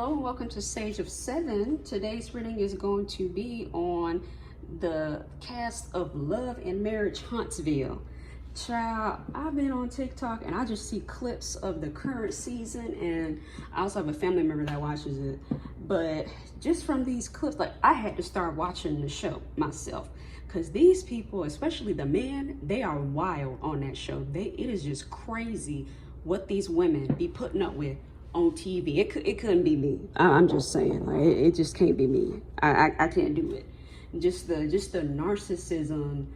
Hello and welcome to Sage of 7. Today's reading is going to be on the cast of Love and Marriage Huntsville. Child, I've been on TikTok and I just see clips of the current season, and I also have a family member that watches it. But just from these clips, like, I had to start watching the show myself, because these people, especially the men, they are wild on that show. It is just crazy what these women be putting up with on TV. It couldn't be me. I'm just saying, like, it just can't be me. I can't do it. Just the narcissism,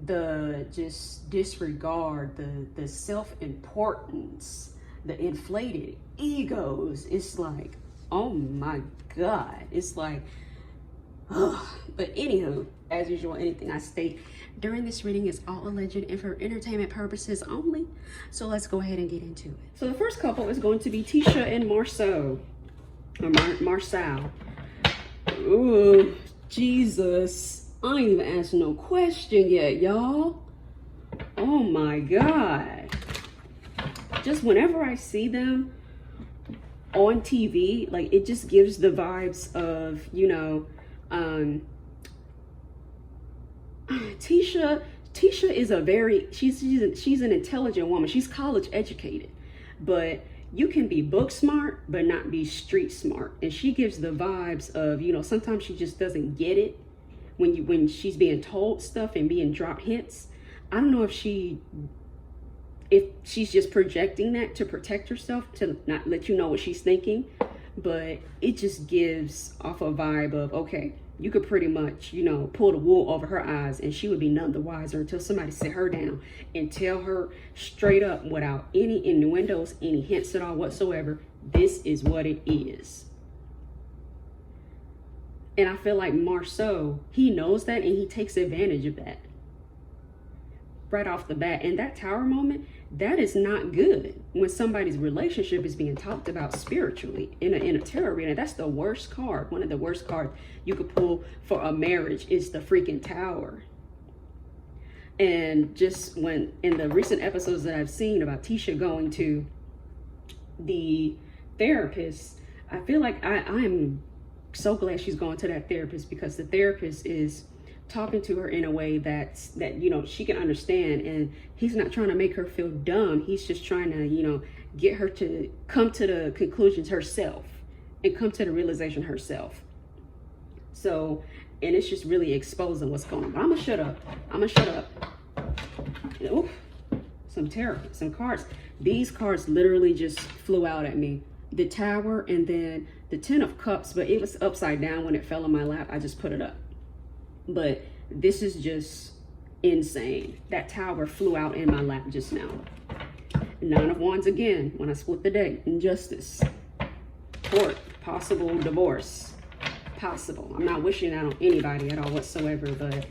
the just disregard, the self-importance, the inflated egos. It's like, oh my God. It's like, ugh. But anywho, as usual, anything I state during this reading is all alleged and for entertainment purposes only. So let's go ahead and get into it. So the first couple is going to be Tisha and Marsau. Or Marsau. Ooh, Jesus. I ain't even asked no question yet, y'all. Oh my God. Just whenever I see them on TV, like, it just gives the vibes of, you know, Tisha is a very, she's an intelligent woman. She's college educated, but you can be book smart but not be street smart. And she gives the vibes of, you know, sometimes she just doesn't get it when she's being told stuff and being dropped hints. I don't know if she's just projecting that to protect herself, to not let you know what she's thinking, but it just gives off a vibe of, okay, you could pretty much, you know, pull the wool over her eyes and she would be none the wiser until somebody sit her down and tell her straight up, without any innuendos, any hints at all whatsoever, this is what it is. And I feel like Marsau, he knows that and he takes advantage of that right off the bat. And that tower moment, that is not good when somebody's relationship is being talked about spiritually in a tarot arena. That's the worst card. One of the worst cards you could pull for a marriage is the freaking tower. And just when in the recent episodes that I've seen about Tisha going to the therapist, I feel like I'm so glad she's going to that therapist, because the therapist is talking to her in a way that you know, she can understand, and he's not trying to make her feel dumb. He's just trying to, you know, get her to come to the conclusions herself and come to the realization herself. So, and it's just really exposing what's going on. But I'm gonna shut up. Oof, some cards. These cards literally just flew out at me. The Tower and then the Ten of Cups, but it was upside down when it fell in my lap. I just put it up. But this is just insane. That Tower flew out in my lap just now. Nine of Wands again when I split the deck. Injustice. Court. Possible divorce. Possible. I'm not wishing that on anybody at all whatsoever, but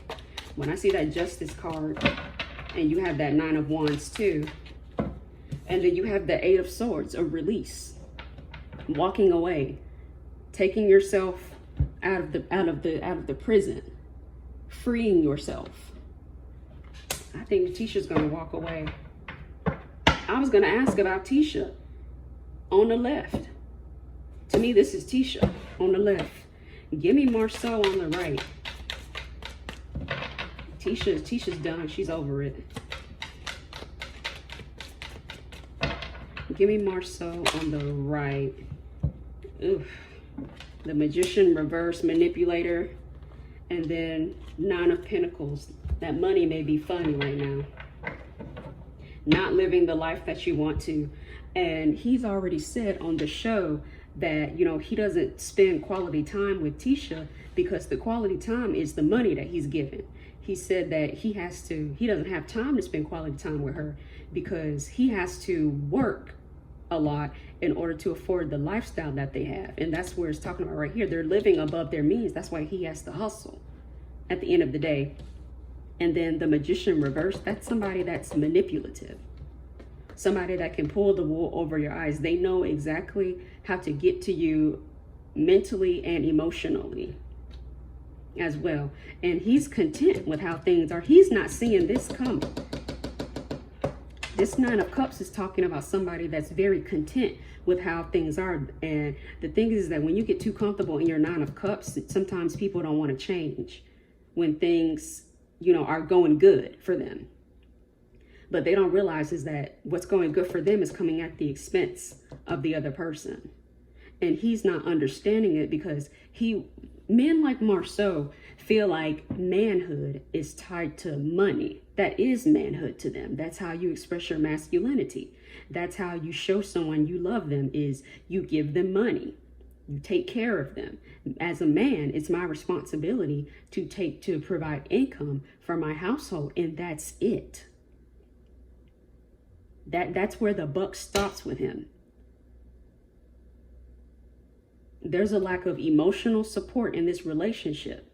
when I see that Justice card and you have that Nine of Wands too, and then you have the Eight of Swords, a release, walking away, taking yourself out of the prison, freeing yourself. I think Tisha's gonna walk away. I was gonna ask about Tisha on the left. To me, this is Tisha on the left. Kimmie Maurice on the right. Tisha's done. She's over it. Kimmie Maurice on the right. Oof. The Magician, reverse manipulator, and then Nine of Pentacles. That money may be funny right now. Not living the life that you want to. And he's already said on the show that, you know, he doesn't spend quality time with Tisha because the quality time is the money that he's given. He said that he doesn't have time to spend quality time with her because he has to work a lot in order to afford the lifestyle that they have. And that's where it's talking about right here. They're living above their means. That's why he has to hustle at the end of the day. And then the Magician reverse, that's somebody that's manipulative. Somebody that can pull the wool over your eyes. They know exactly how to get to you mentally and emotionally as well. And he's content with how things are. He's not seeing this coming. This Nine of Cups is talking about somebody that's very content with how things are. And the thing is that when you get too comfortable in your Nine of Cups, sometimes people don't want to change when things, you know, are going good for them. But they don't realize is that what's going good for them is coming at the expense of the other person. And he's not understanding it because men like Marsau feel like manhood is tied to money. That is manhood to them. That's how you express your masculinity. That's how you show someone you love them, is you give them money. You take care of them. As a man, it's my responsibility to provide income for my household, and that's it. That's where the buck stops with him. There's a lack of emotional support in this relationship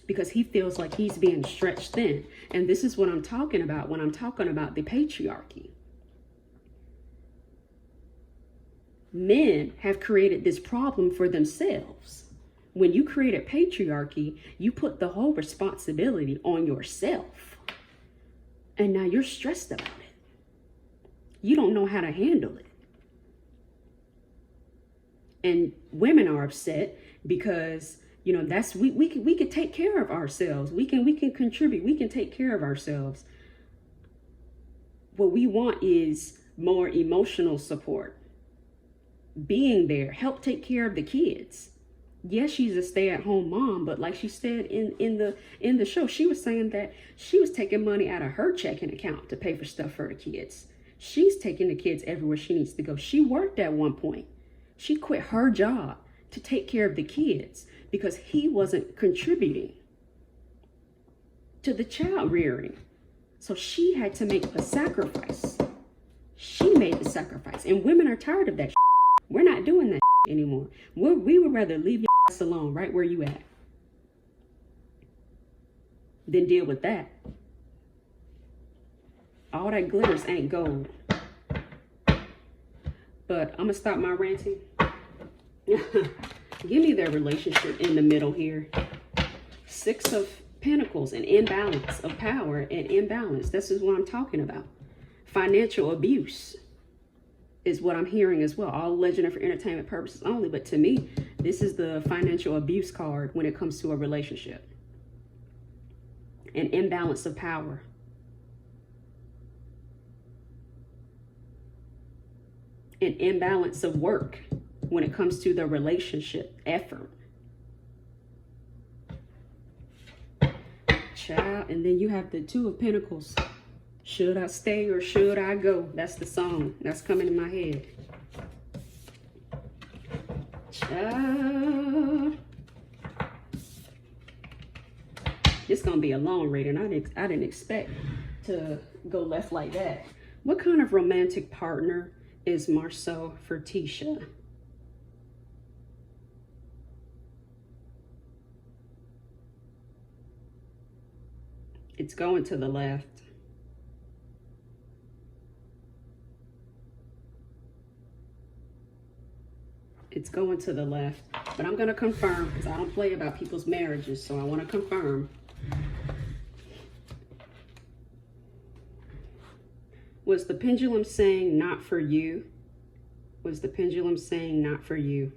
because he feels like he's being stretched thin. And this is what I'm talking about when I'm talking about the patriarchy. Men have created this problem for themselves. When you create a patriarchy, you put the whole responsibility on yourself. And now you're stressed about it. You don't know how to handle it. And women are upset because, you know, that's we can take care of ourselves. We can contribute. We can take care of ourselves. What we want is more emotional support. Being there, help take care of the kids. Yes, she's a stay-at-home mom, but like she said in the show, she was saying that she was taking money out of her checking account to pay for stuff for the kids. She's taking the kids everywhere she needs to go. She worked at one point. She quit her job to take care of the kids because he wasn't contributing to the child rearing. So she had to make a sacrifice. She made the sacrifice. And women are tired of that. We're not doing that anymore. We would rather leave your ass alone right where you at than deal with that. All that glitters ain't gold. But I'm going to stop my ranting. Give me their relationship in the middle here. Six of Pentacles, an imbalance of power and imbalance. This is what I'm talking about. Financial abuse is what I'm hearing as well. All legend for entertainment purposes only. But to me, this is the financial abuse card when it comes to a relationship. An imbalance of power. An imbalance of work when it comes to the relationship effort. Child, and then you have the Two of Pentacles. Should I stay or should I go? That's the song that's coming in my head. Child. It's gonna be a long reading. I didn't expect to go left like that. What kind of romantic partner is Marsau for Tisha? It's going to the left. It's going to the left. But I'm going to confirm because I don't play about people's marriages. So I want to confirm. Was the pendulum saying not for you? Was the pendulum saying not for you?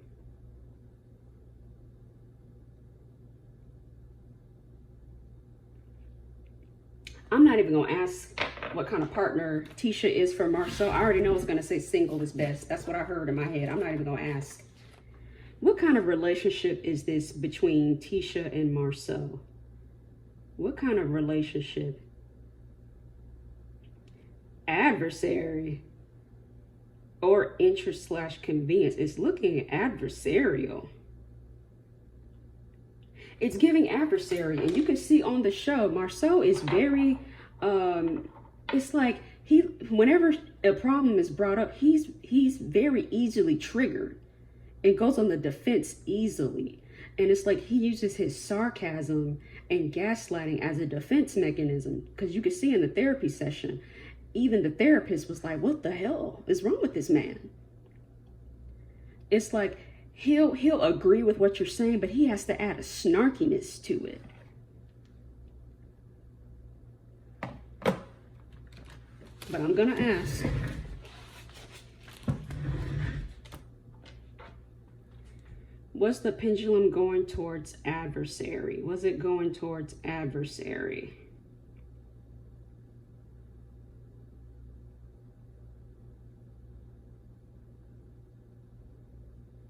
I'm not even going to ask what kind of partner Tisha is for Marsau. I already know it's going to say single is best. That's what I heard in my head. I'm not even going to ask. What kind of relationship is this between Tisha and Marsau? What kind of relationship? Adversary or interest / convenience. It's looking adversarial. It's giving adversary, and you can see on the show Marsau is very it's like whenever a problem is brought up, he's very easily triggered and goes on the defense easily. And it's like he uses his sarcasm and gaslighting as a defense mechanism, because you can see in the therapy session, even the therapist was like, what the hell is wrong with this man? It's like he'll agree with what you're saying, but he has to add a snarkiness to it. but I'm gonna ask. Was the pendulum going towards adversary? Was it going towards adversary?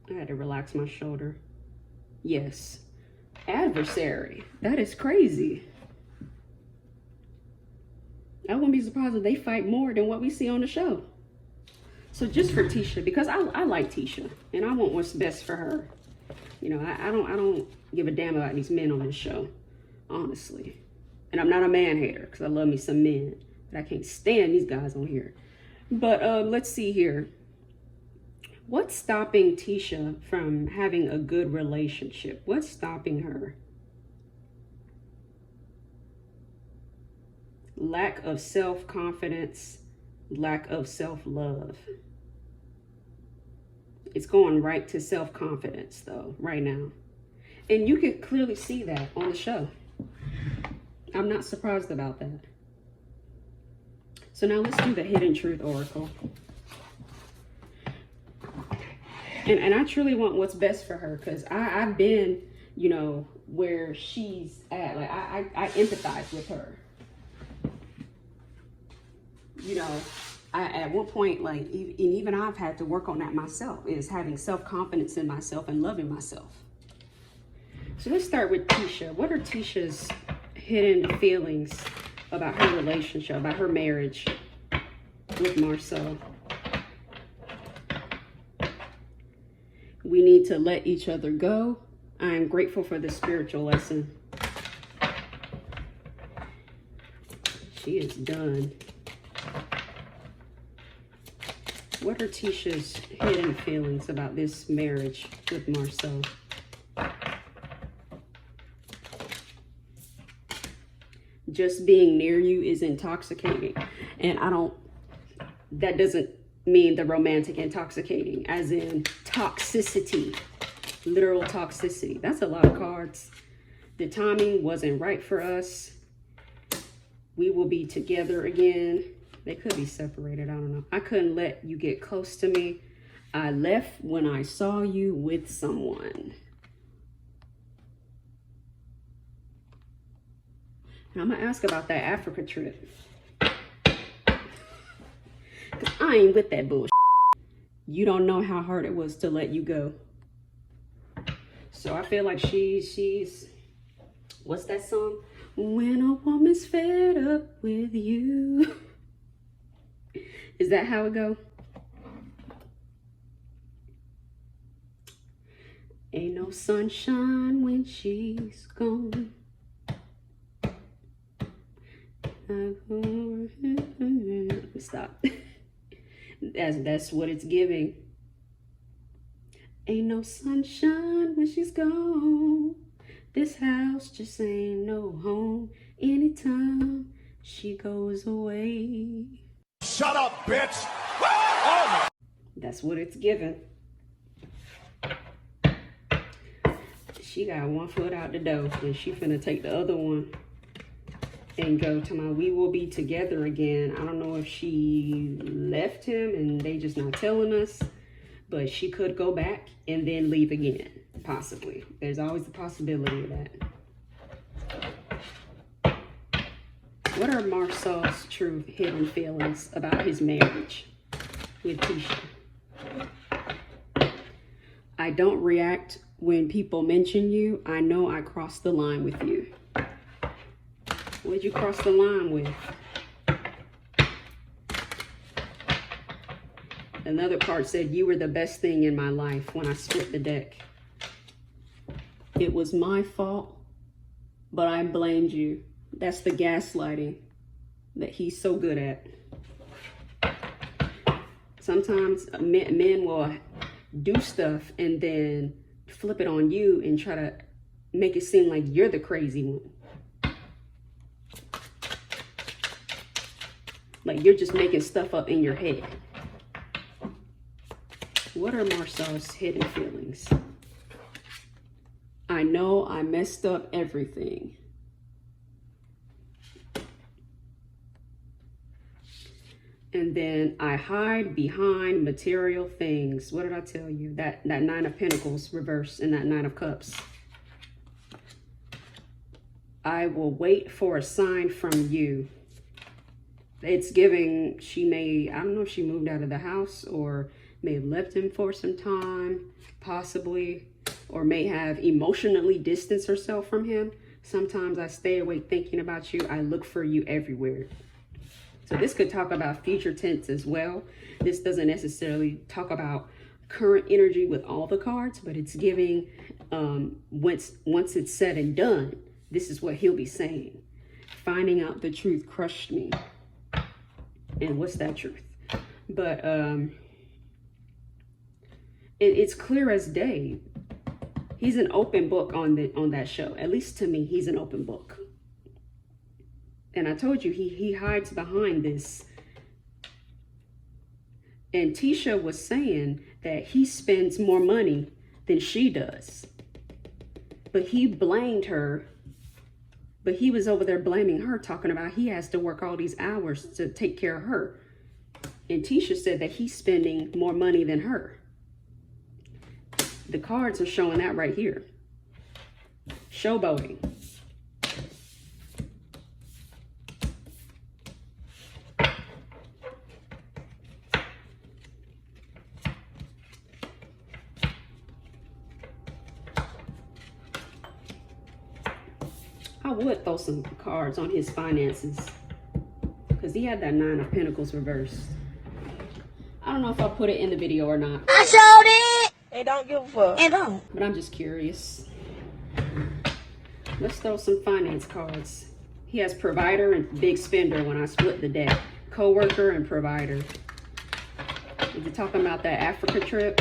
I had to relax my shoulder. Yes. Adversary. That is crazy. I wouldn't be surprised if they fight more than what we see on the show. So just for Tisha, because I like Tisha and I want what's best for her. You know, I don't give a damn about these men on this show, honestly. And I'm not a man hater because I love me some men, but I can't stand these guys on here. But let's see here. What's stopping Tisha from having a good relationship? What's stopping her? Lack of self-confidence, lack of self-love. It's going right to self-confidence, though, right now. And you can clearly see that on the show. I'm not surprised about that. So now let's do the Hidden Truth Oracle. And I truly want what's best for her, because I've been, you know, where she's at. Like, I empathize with her. You know, at one point, like, even I've had to work on that myself, is having self-confidence in myself and loving myself. So let's start with Tisha. What are Tisha's hidden feelings about her relationship, about her marriage with Marsau? We need to let each other go. I am grateful for the spiritual lesson. She is done. What are Tisha's hidden feelings about this marriage with Marsau? Just being near you is intoxicating. And that doesn't mean the romantic intoxicating, as in toxicity, literal toxicity. That's a lot of cards. The timing wasn't right for us. We will be together again. They could be separated, I don't know. I couldn't let you get close to me. I left when I saw you with someone. And I'm gonna ask about that Africa trip. Cause I ain't with that bullshit. You don't know how hard it was to let you go. So I feel like she's, what's that song? When a woman's fed up with you. Is that how it go? Ain't no sunshine when she's gone. Stop. That's what it's giving. Ain't no sunshine when she's gone. This house just ain't no home anytime she goes away. Shut up, bitch! Oh my. That's what it's giving. She got one foot out the door and she finna take the other one and go to my we will be together again. I don't know if she left him and they just not telling us, but she could go back and then leave again, possibly. There's always the possibility of that. What are Marsau's true hidden feelings about his marriage with Tisha? I don't react when people mention you. I know I crossed the line with you. What'd you cross the line with? Another card said, you were the best thing in my life when I split the deck. It was my fault, but I blamed you. That's the gaslighting that he's so good at. Sometimes men will do stuff and then flip it on you and try to make it seem like you're the crazy one. Like you're just making stuff up in your head. What are Marsau's hidden feelings? I know I messed up everything. And then I hide behind material things. What did I tell you? That Nine of Pentacles reversed and that Nine of Cups. I will wait for a sign from you. It's giving she may, I don't know if she moved out of the house or may have left him for some time, possibly, or may have emotionally distanced herself from him. Sometimes I stay awake thinking about you. I look for you everywhere. So this could talk about future tense as well. This doesn't necessarily talk about current energy with all the cards, but it's giving, once it's said and done, this is what he'll be saying. Finding out the truth crushed me. And what's that truth? But it's clear as day. He's an open book on that show. At least to me, he's an open book. And I told you, he hides behind this. And Tisha was saying that he spends more money than she does. But he blamed her. But he was over there blaming her, talking about he has to work all these hours to take care of her. And Tisha said that he's spending more money than her. The cards are showing that right here. Showboating. I would throw some cards on his finances because he had that Nine of Pentacles reversed. I don't know if I'll put it in the video or not. I showed it. And don't give a fuck. And don't. But I'm just curious. Let's throw some finance cards. He has provider and big spender when I split the deck. Co-worker and provider. Is he talking about that Africa trip?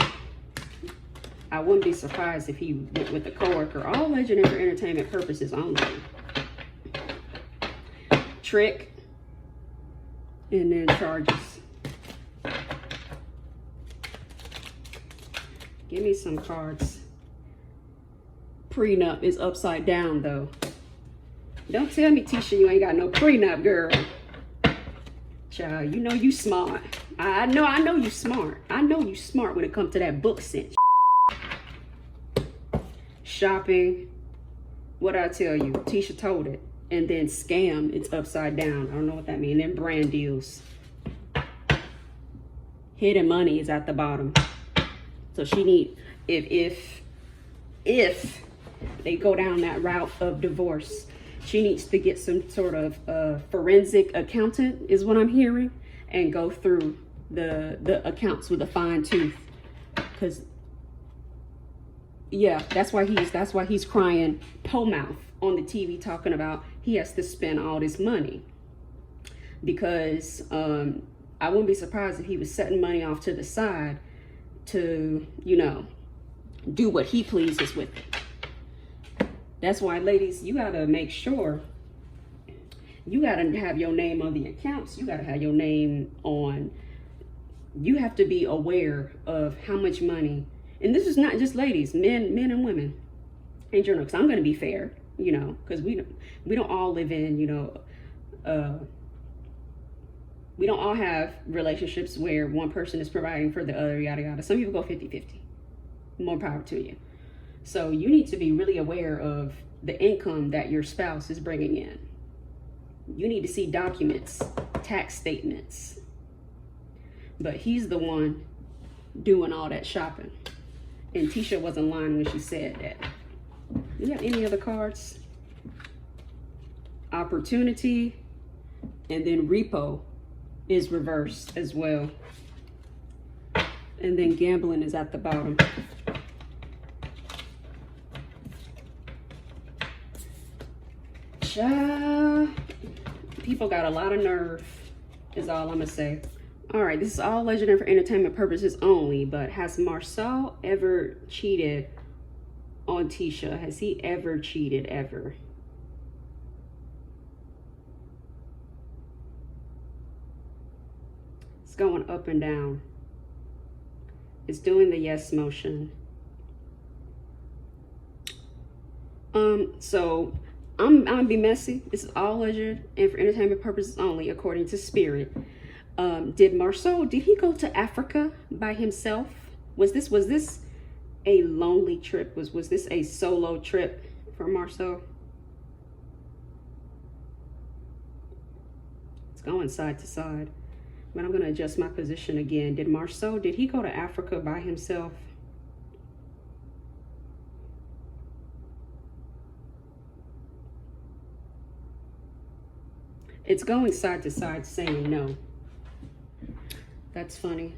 I wouldn't be surprised if he went with a co-worker. All legend and for entertainment purposes only. Trick. And then charges. Give me some cards. Prenup is upside down though. Don't tell me, Tisha, you ain't got no prenup, girl. Child, you know you smart. I know you smart. I know you smart when it comes to that book sense. Shopping. What did I tell you? Tisha told it. And then scam, it's upside down. I don't know what that means. Then brand deals. Hidden money is at the bottom. So she need, if they go down that route of divorce, she needs to get some sort of forensic accountant, is what I'm hearing, and go through the accounts with a fine tooth. Because yeah, that's why he's crying po mouth on the TV, talking about he has to spend all this money. Because I wouldn't be surprised if he was setting money off to the side to, you know, do what he pleases with it. That's why, ladies, you gotta make sure you gotta have your name on the accounts. You gotta have your name on, you have to be aware of how much money, and this is not just ladies, men and women in general, because I'm gonna be fair, you know, because we don't all live in, you know, we don't all have relationships where one person is providing for the other, yada, yada. Some people go 50-50. More power to you. So you need to be really aware of the income that your spouse is bringing in. You need to see documents, tax statements. But he's the one doing all that shopping. And Tisha wasn't lying when she said that. Do you have any other cards? Opportunity. And then repo is reversed as well. And then gambling is at the bottom. People got a lot of nerve, is all I'm gonna say. All right, this is all legend and for entertainment purposes only, but has Marsau ever cheated on Tisha? Has he ever cheated, ever? It's going up and down. It's doing the yes motion. So I'm gonna be messy. This is all legend and for entertainment purposes only, according to Spirit. Did Marsau, did he go to Africa by himself? Was this a lonely trip? Was this a solo trip for Marsau? It's going side to side, but I'm going to adjust my position again. Did Marsau, did he go to Africa by himself? It's going side to side saying no. That's funny.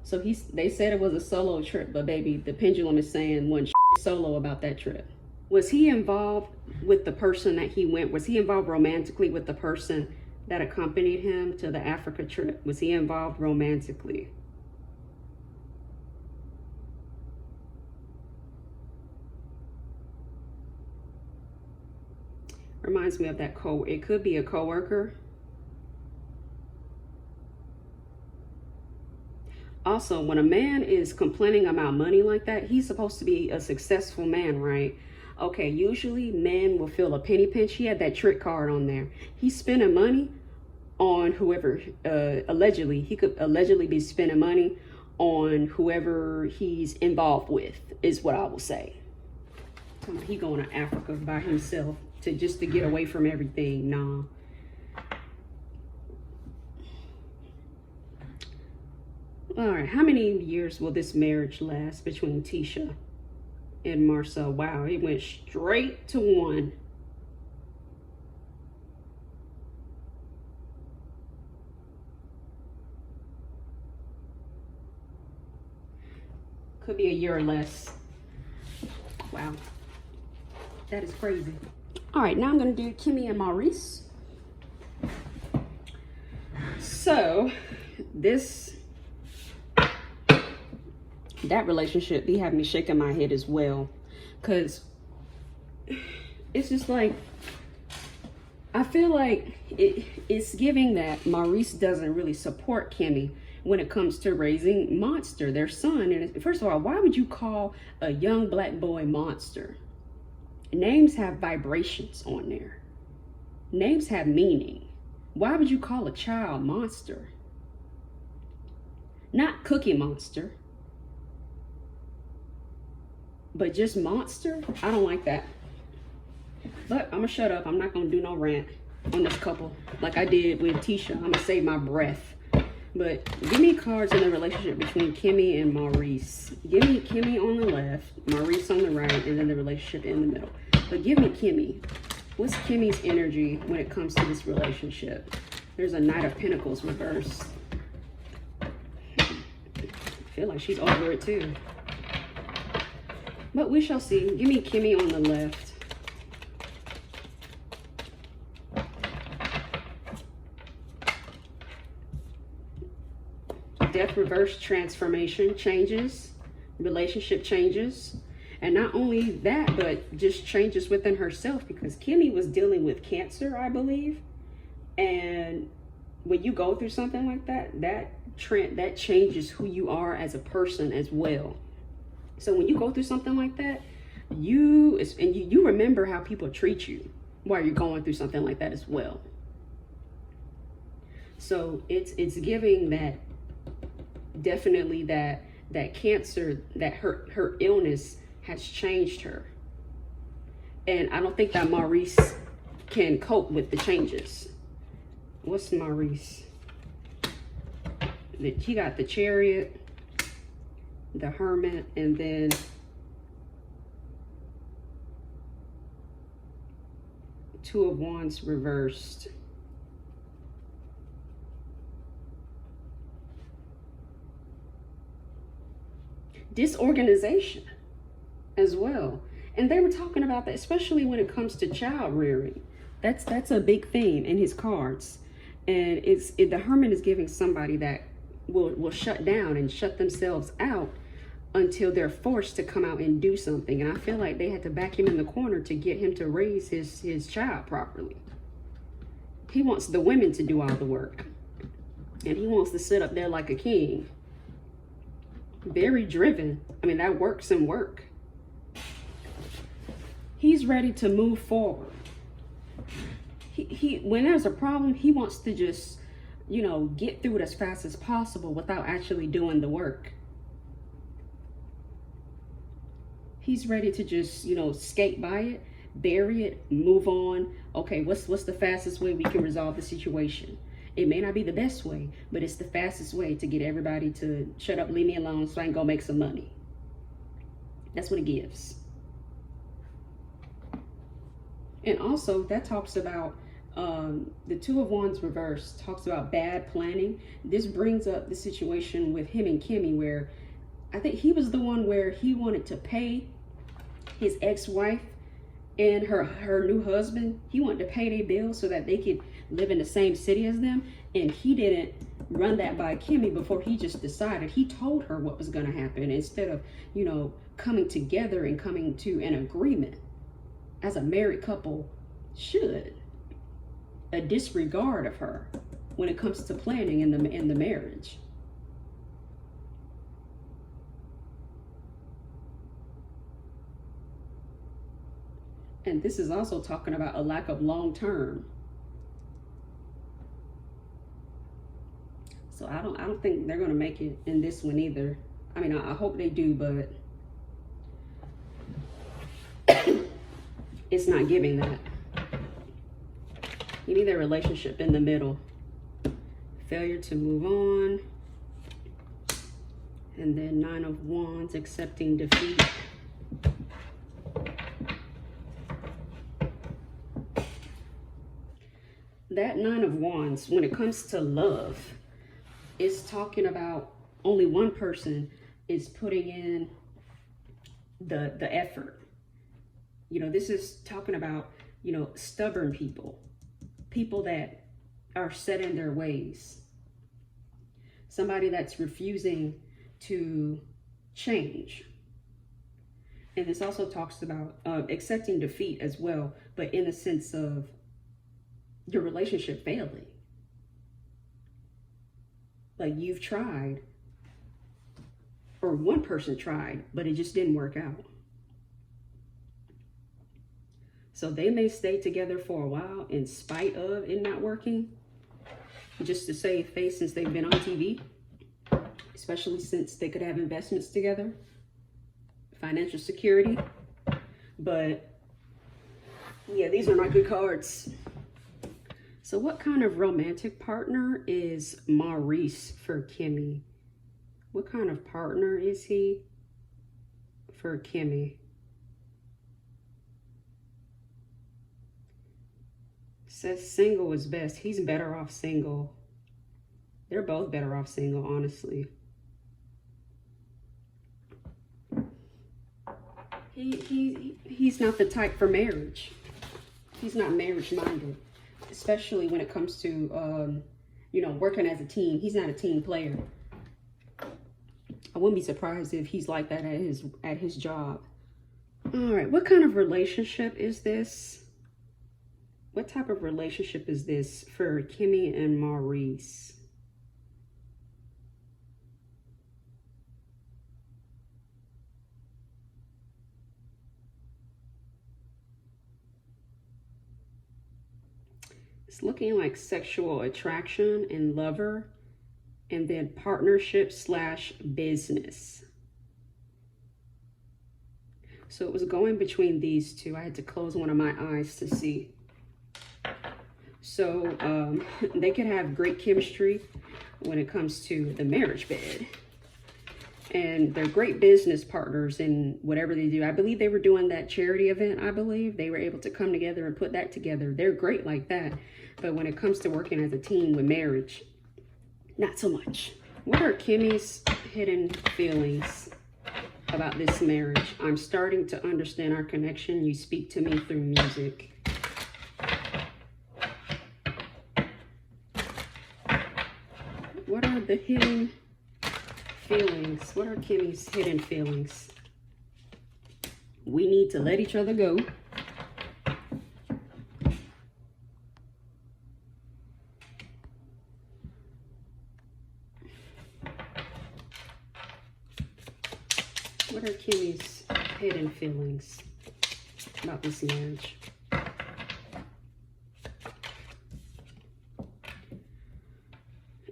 So they said it was a solo trip, but baby, the pendulum is saying one solo about that trip. Was he involved with the person that he went? Was he involved romantically with the person that accompanied him to the Africa trip? Was he involved romantically? Reminds me of that it could be a coworker. Also, when a man is complaining about money like that, he's supposed to be a successful man, right? Okay, usually men will feel a penny pinch. He had that trick card on there. He's spending money on whoever, allegedly. He could allegedly be spending money on whoever he's involved with, is what I will say. He going to Africa by himself to get away from everything. Nah. All right, how many years will this marriage last between Tisha and Marsau? Wow, it went straight to 1. Could be a year or less. Wow, that is crazy. All right, now I'm gonna do Kimmie and Maurice. So that relationship be having me shaking my head as well, because it's just like, I feel like it's giving that Maurice doesn't really support Kimmie when it comes to raising Monster, their son. And first of all, why would you call a young black boy Monster? Names have vibrations on there. Names have meaning. Why would you call a child Monster? Not Cookie Monster, but just Monster? I don't like that. But I'm gonna shut up. I'm not gonna do no rant on this couple like I did with Tisha. I'm gonna save my breath. But give me cards in the relationship between Kimmie and Maurice. Give me Kimmie on the left, Maurice on the right, and then the relationship in the middle. But give me Kimmie. What's Kimmie's energy when it comes to this relationship? There's a Knight of Pentacles reversed. I feel like she's over it too. But we shall see. Give me Kimmie on the left. Death reverse, transformation, changes, relationship changes. And not only that, but just changes within herself, because Kimmie was dealing with cancer, I believe. And when you go through something like that, that changes who you are as a person as well. So when you go through something like that, you remember how people treat you while you're going through something like that as well. So it's giving that, definitely that cancer, that her illness has changed her. And I don't think that Maurice can cope with the changes. What's Maurice? He got the Chariot, the Hermit, and then Two of Wands reversed. Disorganization as well. And they were talking about that, especially when it comes to child rearing. That's a big theme in his cards. And the Hermit is giving somebody that will shut down and shut themselves out until they're forced to come out and do something. And I feel like they had to back him in the corner to get him to raise his child properly. He wants the women to do all the work. And he wants to sit up there like a king. Very driven. I mean, that works and work. He's ready to move forward. He when there's a problem, he wants to just you know, get through it as fast as possible without actually doing the work. He's ready to just, you know, skate by it, bury it, move on. Okay, what's the fastest way we can resolve the situation? It may not be the best way, but it's the fastest way to get everybody to shut up, leave me alone so I can go make some money. That's what it gives. And also that talks about the Two of Wands reverse talks about bad planning. This brings up the situation with him and Kimmie, where I think he was the one where he wanted to pay his ex-wife and her new husband. He wanted to pay their bills so that they could live in the same city as them. And he didn't run that by Kimmie before he just decided. He told her what was going to happen instead of, you know, coming together and coming to an agreement as a married couple should. A disregard of her when it comes to planning in the marriage. And this is also talking about a lack of long-term. So I don't think they're going to make it in this one either. I mean, I hope they do, but it's not giving that. You need their relationship in the middle. Failure to move on. And then 9 of Wands, accepting defeat. That 9 of Wands, when it comes to love, is talking about only one person is putting in the effort. You know, this is talking about, you know, stubborn people. People that are set in their ways. Somebody that's refusing to change. And this also talks about accepting defeat as well, but in the sense of your relationship failing. Like you've tried, or one person tried, but it just didn't work out. So they may stay together for a while in spite of it not working, just to save face since they've been on TV, especially since they could have investments together, financial security. But yeah, these are not good cards. So what kind of romantic partner is Maurice for Kimmie? What kind of partner is he for Kimmie? Says single is best. He's better off single. They're both better off single, honestly. He's not the type for marriage. He's not marriage minded, especially when it comes to you know, working as a team. He's not a team player. I wouldn't be surprised if he's like that at his job. All right, what kind of relationship is this? What type of relationship is this for Kimmie and Maurice? It's looking like sexual attraction and lover, and then partnership / business. So it was going between these two. I had to close one of my eyes to see. So they could have great chemistry when it comes to the marriage bed. And they're great business partners in whatever they do. I believe they were doing that charity event. I believe they were able to come together and put that together. They're great like that. But when it comes to working as a team with marriage, not so much. What are Kimmie's hidden feelings about this marriage? I'm starting to understand our connection. You speak to me through music. What are the hidden feelings? What are Kimmie's hidden feelings? We need to let each other go. What are Kimmie's hidden feelings about this marriage?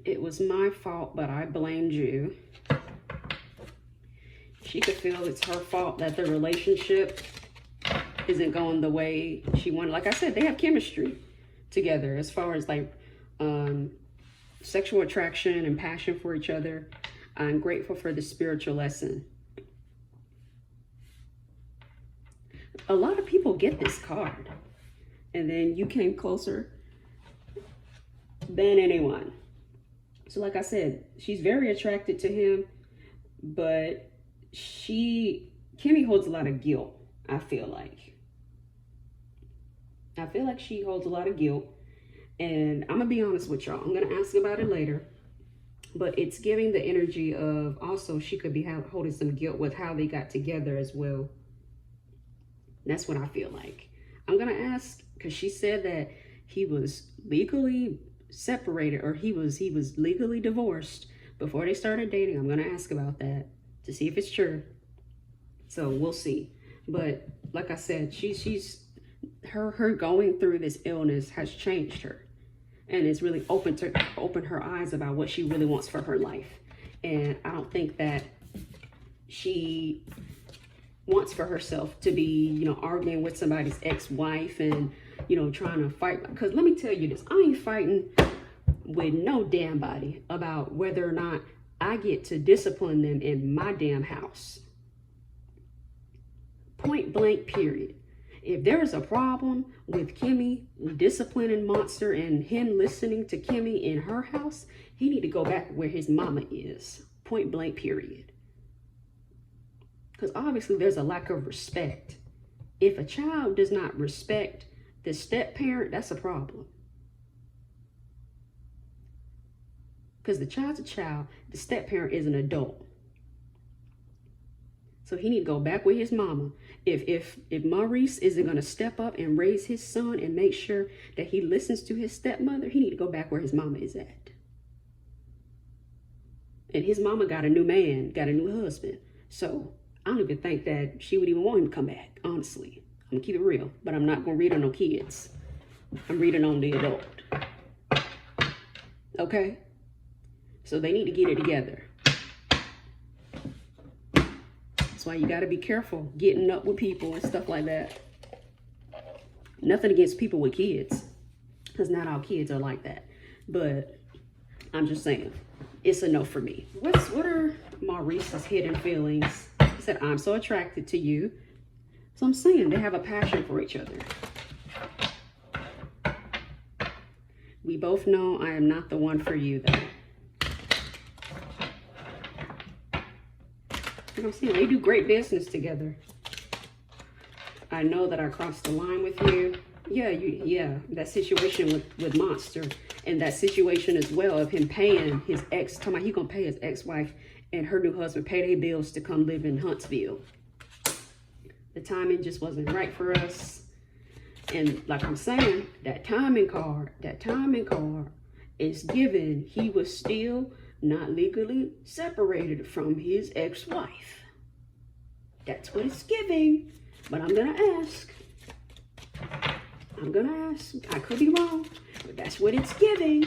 it was my fault, but I blamed you. She could feel it's her fault that the relationship isn't going the way she wanted. Like I said, they have chemistry together as far as like sexual attraction and passion for each other. I'm grateful for the spiritual lesson. A lot of people get this card, and then you came closer than anyone. So like I said, she's very attracted to him, but Kimmie holds a lot of guilt, I feel like. She holds a lot of guilt, and I'm gonna be honest with y'all. I'm gonna ask about it later, but it's giving the energy of also she could be holding some guilt with how they got together as well. That's what I feel like. I'm gonna ask, because she said that he was legally separated, or he was legally divorced before they started dating. I'm gonna ask about that to see if it's true. So we'll see. But like I said, her going through this illness has changed her, and it's really opened her eyes about what she really wants for her life. And I don't think that she wants for herself to be, arguing with somebody's ex-wife and, trying to fight. Because let me tell you this, I ain't fighting with no damn body about whether or not I get to discipline them in my damn house. Point blank, period. If there is a problem with Kimmie disciplining Monster and him listening to Kimmie in her house, he need to go back where his mama is. Point blank, period. Because obviously there's a lack of respect. If a child does not respect the step parent, that's a problem. Because the child's a child, the step parent is an adult. So he need to go back with his mama. If Maurice isn't going to step up and raise his son and make sure that he listens to his stepmother, he need to go back where his mama is at. And his mama got a new man, got a new husband. So I don't even think that she would even want him to come back, honestly. I'm going to keep it real. But I'm not going to read on no kids. I'm reading on the adult. Okay? So they need to get it together. That's why you got to be careful getting up with people and stuff like that. Nothing against people with kids, because not all kids are like that. But I'm just saying, it's a no for me. What are Maurice's hidden feelings? He said, I'm so attracted to you. So I'm saying they have a passion for each other. We both know I am not the one for you, though. I'm saying they do great business together. I know that I crossed the line with you. Yeah, that situation with Monster, and that situation as well of him paying his ex, talking about he gonna pay his ex-wife and her new husband pay their bills to come live in Huntsville. The timing just wasn't right for us. And like I'm saying, that timing card is given. He was still not legally separated from his ex-wife. That's what it's giving. But I'm gonna ask. I could be wrong, but that's what it's giving.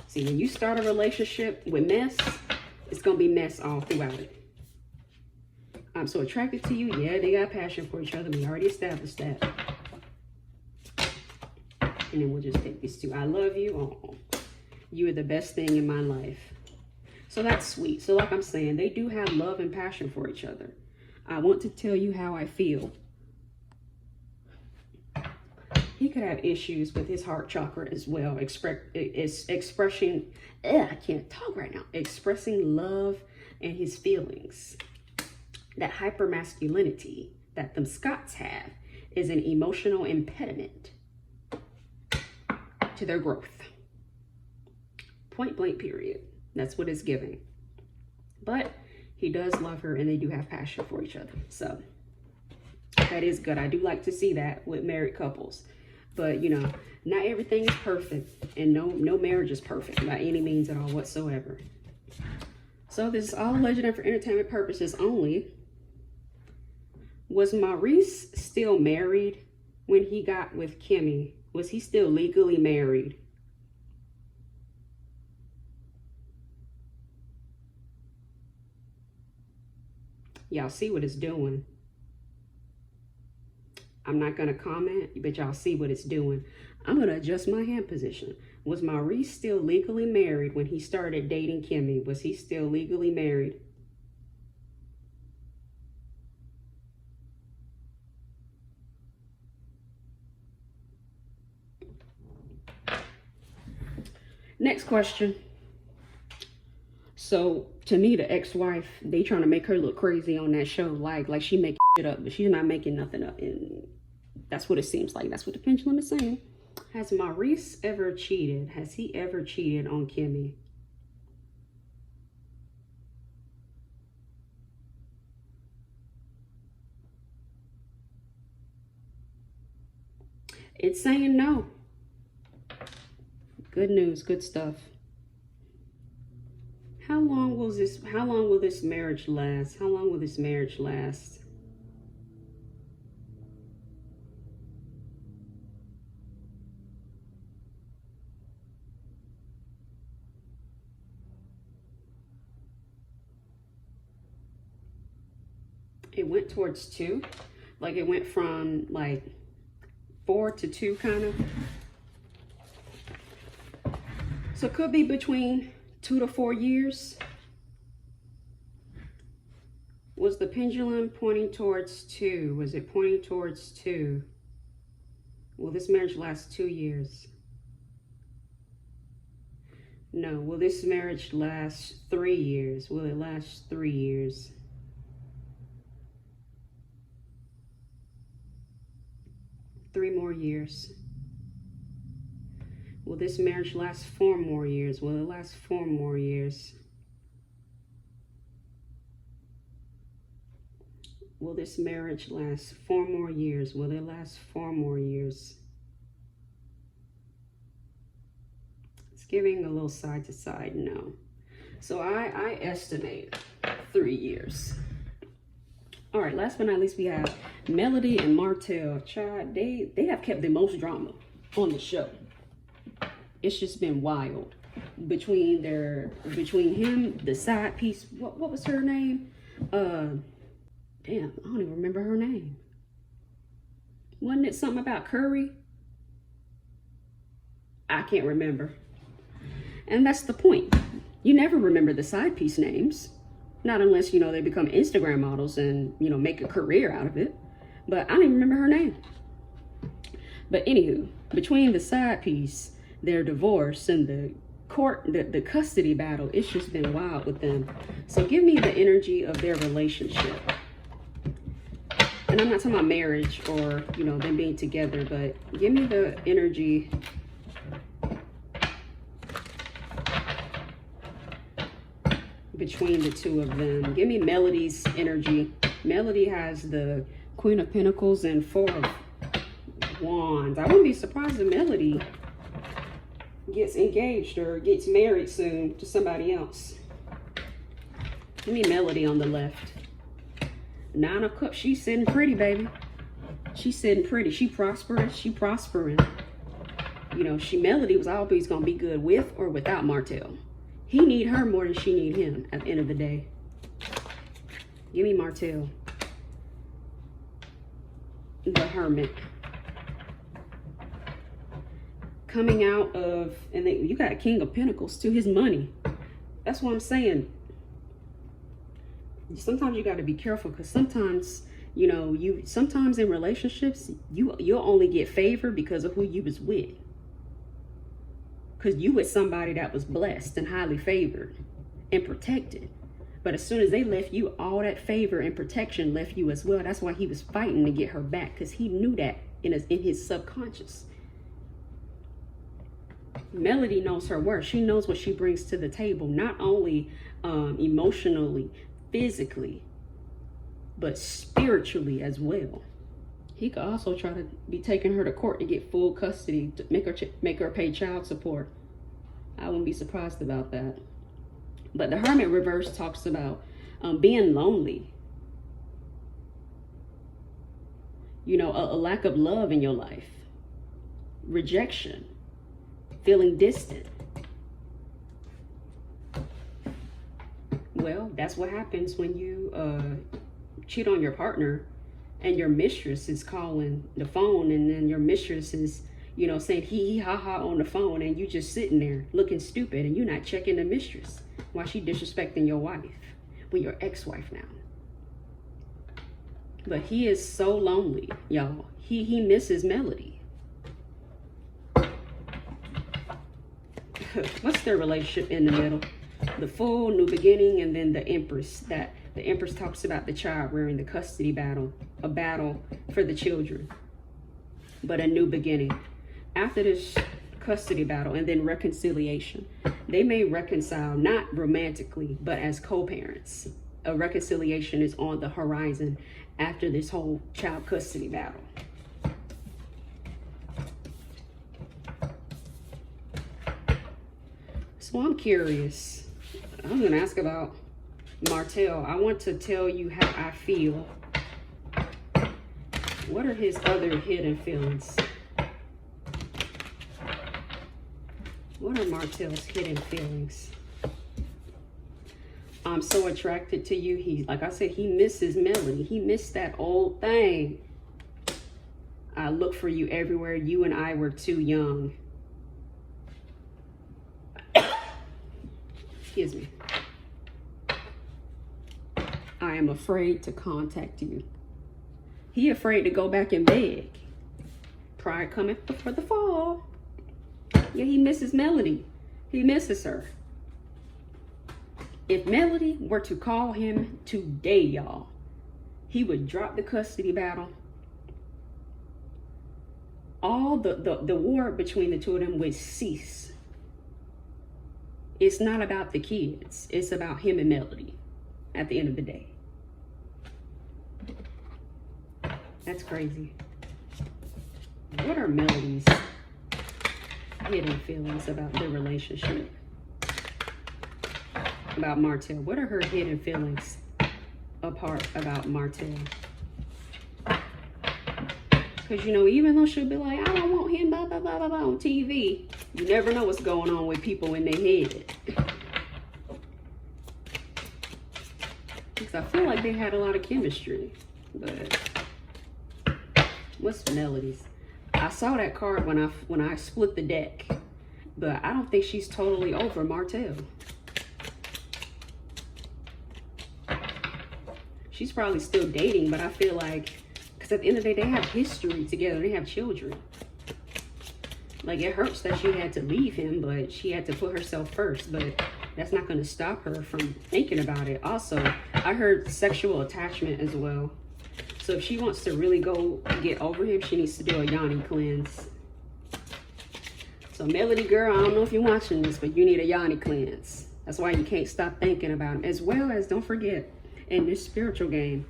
See, when you start a relationship with mess, it's gonna be mess all throughout it. I'm so attracted to you. Yeah, they got passion for each other. We already established that. And then we'll just take these two. I love you. Oh, you are the best thing in my life. So that's sweet. So like I'm saying, they do have love and passion for each other. I want to tell you how I feel. He could have issues with his heart chakra as well. Expressing love and his feelings. That hypermasculinity that them Scots have is an emotional impediment to their growth. Point blank, period. That's what it's giving. But he does love her, and they do have passion for each other. So that is good. I do like to see that with married couples. But, not everything is perfect, and no marriage is perfect by any means at all whatsoever. So this is all alleged and for entertainment purposes only. Was Maurice still married when he got with Kimmie Was he still legally married? Y'all see what it's doing. I'm not going to comment, but y'all see what it's doing. I'm going to adjust my hand position. Was Maurice still legally married when he started dating Kimmie? Was he still legally married? Next question. So to me, the ex-wife, they trying to make her look crazy on that show, like she making shit up, but she's not making nothing up, and that's what it seems like. That's what the pendulum is saying. Has Maurice ever cheated? Has he ever cheated on Kimmie? It's saying no. Good news, good stuff. How long will this marriage last? How long will this marriage last? It went towards 2. Like it went from like 4 to 2 kind of. So it could be between 2 to 4 years. Was the pendulum pointing towards 2? Was it pointing towards 2? Will this marriage last 2 years? No. Will this marriage last 3 years? Will it last 3 years? Three more years. Will this marriage last 4 more years? Will it last 4 more years? Will this marriage last 4 more years? Will it last 4 more years? It's giving a little side to side, no. So I estimate 3 years. All right, last but not least, we have Melody and Martell. Child, they have kept the most drama on the show. It's just been wild between him, the side piece. What was her name? Damn, I don't even remember her name. Wasn't it something about Curry? I can't remember. And that's the point. You never remember the side piece names. Not unless, they become Instagram models and, make a career out of it. But I don't even remember her name. But anywho, between the side piece, their divorce, and the court, the custody battle, it's just been wild with them. So give me the energy of their relationship. And I'm not talking about marriage or, them being together, but give me the energy between the two of them. Give me Melody's energy. Melody has the Queen of Pentacles and 4 of Wands. I wouldn't be surprised if Melody gets engaged or gets married soon to somebody else. Give me Melody on the left. 9 of Cups. She's sitting pretty, baby. She's sitting pretty. She prosperous. She prospering. Melody was always gonna be good with or without Martell. He need her more than she need him at the end of the day. Give me Martell. The Hermit. Coming out of, and then you got King of Pentacles too, his money. That's what I'm saying. Sometimes you got to be careful, because sometimes, sometimes in relationships, you'll only get favor because of who you was with. Because you with somebody that was blessed and highly favored and protected. But as soon as they left you, all that favor and protection left you as well. That's why he was fighting to get her back, because he knew that in his subconscious. Melody knows her worth. She knows what she brings to the table, not only emotionally, physically, but spiritually as well. He could also try to be taking her to court to get full custody, to make her pay child support. I wouldn't be surprised about that. But the Hermit reverse talks about being lonely. A lack of love in your life. rejection, feeling distant. Well, that's what happens when you cheat on your partner and your mistress is calling the phone, and then your mistress is, you know, saying hee ha ha on the phone, and you just sitting there looking stupid, and you're not checking the mistress while she disrespecting your wife, well, your ex-wife now. But he is so lonely, y'all. He misses Melody. What's their relationship in the middle? The full new beginning, and then the Empress. That the Empress talks about the child rearing, the custody battle, a battle for the children, but a new beginning. After this custody battle and then reconciliation, they may reconcile, not romantically, but as co-parents. A reconciliation is on the horizon after this whole child custody battle. So I'm curious. I'm gonna ask about Martell. I want to tell you how I feel. What are his other hidden feelings? What are Martell's hidden feelings? I'm so attracted to you. He, like I said, he misses Melody. He missed that old thing. I look for you everywhere. You and I were too young. Excuse me. I am afraid to contact you. He afraid to go back and beg. Pride coming for the fall. Yeah, he misses Melody. He misses her. If Melody were to call him today, y'all, he would drop the custody battle. All the war between the two of them would cease. It's not about the kids. It's about him and Melody at the end of the day. That's crazy. What are Melody's hidden feelings about their relationship? About Martell. What are her hidden feelings about Martell? Because, you know, even though she'll be like, I don't want him, blah, blah, blah, blah, blah, on TV, you never know what's going on with people in their head. Because I feel like they had a lot of chemistry. But what's Melody's? I saw that card when I split the deck. But I don't think she's totally over Martell. She's probably still dating, but I feel like, because at the end of the day, they have history together. They have children. Like, it hurts that she had to leave him, but she had to put herself first. But that's not going to stop her from thinking about it. Also, I heard sexual attachment as well. So if she wants to really go get over him, she needs to do a yoni cleanse. So Melody girl, I don't know if you're watching this, but you need a yoni cleanse. That's why you can't stop thinking about him. As well as, don't forget, in this spiritual game,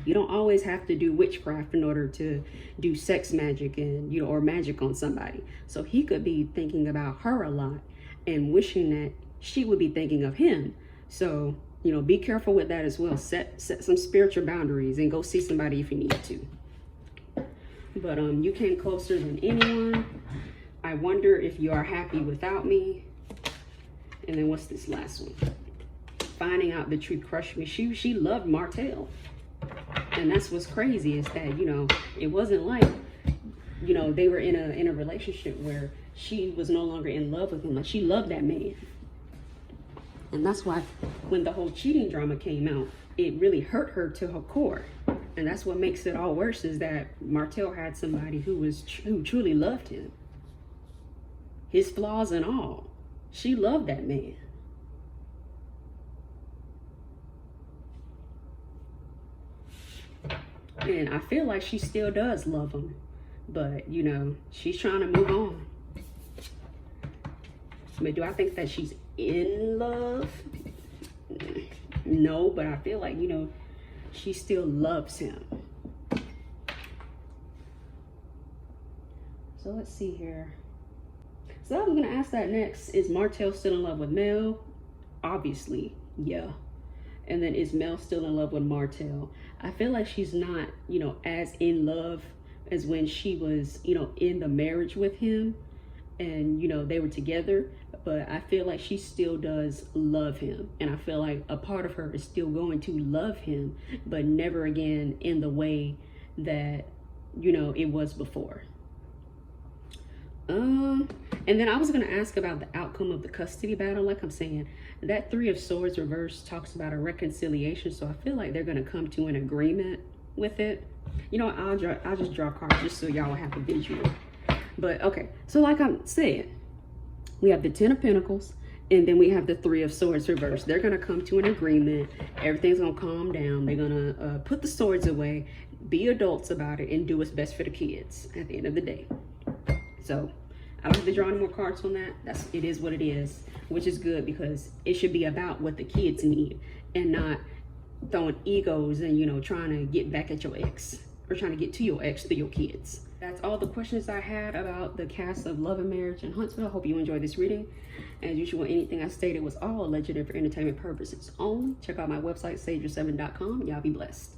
you don't always have to do witchcraft in order to do sex magic and, you know, or magic on somebody. So he could be thinking about her a lot and wishing that she would be thinking of him. So, you know, be careful with that as well. Set some spiritual boundaries and go see somebody if you need to. But you came closer than anyone. I wonder if you are happy without me. And then what's this last one? Finding out the truth crushed me. She loved Martell. And that's what's crazy is that, you know, it wasn't like, you know, they were in a relationship where she was no longer in love with him. Like, she loved that man. And that's why when the whole cheating drama came out, it really hurt her to her core. And that's what makes it all worse, is that Martell had somebody who truly loved him. His flaws and all. She loved that man. And I feel like she still does love him. But, you know, she's trying to move on. But do I think that she's in love? No, but I feel like, you know, she still loves him. So let's see here. So I was going to ask that next. Is Martell still in love with Mel? Obviously, yeah. And then is Mel still in love with Martell? I feel like she's not, you know, as in love as when she was, you know, in the marriage with him and, you know, they were together. But I feel like she still does love him. And I feel like a part of her is still going to love him, but never again in the way that, you know, it was before. And then I was going to ask about the outcome of the custody battle. Like I'm saying, that Three of Swords reverse talks about a reconciliation. So I feel like they're going to come to an agreement with it. You know, I'll just draw cards just so y'all will have a visual. But okay, so like I'm saying, we have the Ten of Pentacles, and then we have the Three of Swords reverse. They're going to come to an agreement. Everything's going to calm down. They're going to put the swords away, be adults about it, and do what's best for the kids at the end of the day. So I don't have to draw any more cards on that. It is what it is, which is good because it should be about what the kids need and not throwing egos and, you know, trying to get back at your ex or trying to get to your ex through your kids. That's all the questions I had about the cast of Love and Marriage in Huntsville. I hope you enjoyed this reading. As usual, anything I stated was all alleged for entertainment purposes only. Check out my website, sageyourseven.com. Y'all be blessed.